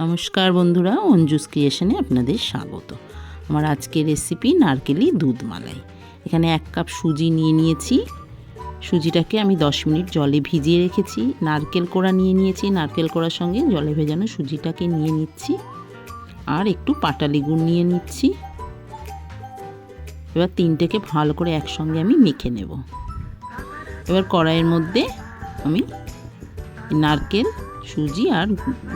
নমস্কার বন্ধুরা, অঞ্জুস ক্রিয়েশনে আপনাদের স্বাগত। আমার আজকের রেসিপি নারকেলি দুধ মালাই। এখানে 1 কাপ সুজি নিয়ে নিয়েছি। সুজিটাকে আমি 10 মিনিট জলে ভিজিয়ে রেখেছি। নারকেল কোড়া নিয়ে নিয়েছি, নারকেল কোড়ার সঙ্গে জলে ভেজানো সুজিটাকে নিয়ে নিচ্ছি। আর একটু পাটালি গুড় নিয়ে নিচ্ছি। এবার তিনটেকে ভালো করে একসঙ্গে আমি মেখে নেব। এবার কড়াইয়ের মধ্যে আমি নারকেল, সুজি আর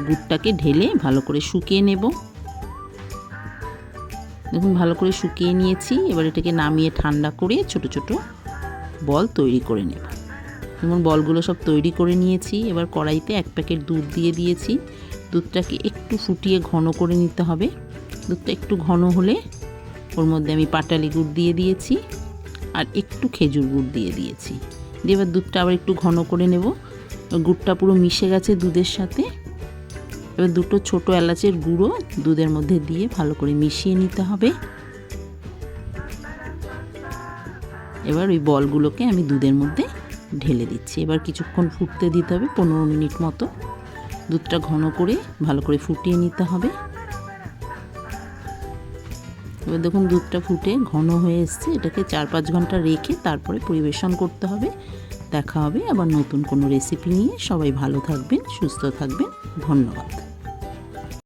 গুড়টাকে ঢেলে ভালো করে শুকিয়ে নেব। দেখুন ভালো করে শুকিয়ে নিয়েছি। এবার এটাকে নামিয়ে ঠান্ডা করে ছোট ছোট বল তৈরি করে নেব। যেমন বলগুলো সব তৈরি করে নিয়েছি। এবার কড়াইতে 1 প্যাকেট দুধ দিয়ে দিয়েছি। দুধটাকে একটু ফুটিয়ে ঘন করে নিতে হবে। দুধটা একটু ঘন হলে ওর মধ্যে আমি পাটালি গুড় দিয়ে দিয়েছি আর একটু খেজুর গুড় দিয়ে দিয়েছি। দিয়ে এবার দুধটা আবার একটু ঘন করে নেব। গুড়টা পুরো মিশে গেছে দুধের সাথে। এবার দুটো ছোট এলাচের গুঁড়ো দুধের মধ্যে দিয়ে ভালো করে মিশিয়ে নিতে হবে। এবার ওই বলগুলোকে আমি দুধের মধ্যে ঢেলে দিচ্ছি। এবার কিছুক্ষণ ফুটতে দিতে হবে, 15 মিনিট মতো। দুধটা ঘন করে ভালো করে ফুটিয়ে নিতে হবে। এবার দেখুন দুধটা ফুটে ঘন হয়ে এসছে। এটাকে 4-5 ঘন্টা রেখে তারপরে পরিবেশন করতে হবে। দেখা হবে আবার নতুন কোনো রেসিপি নিয়ে। সবাই ভালো থাকবেন, সুস্থ থাকবেন। ধন্যবাদ।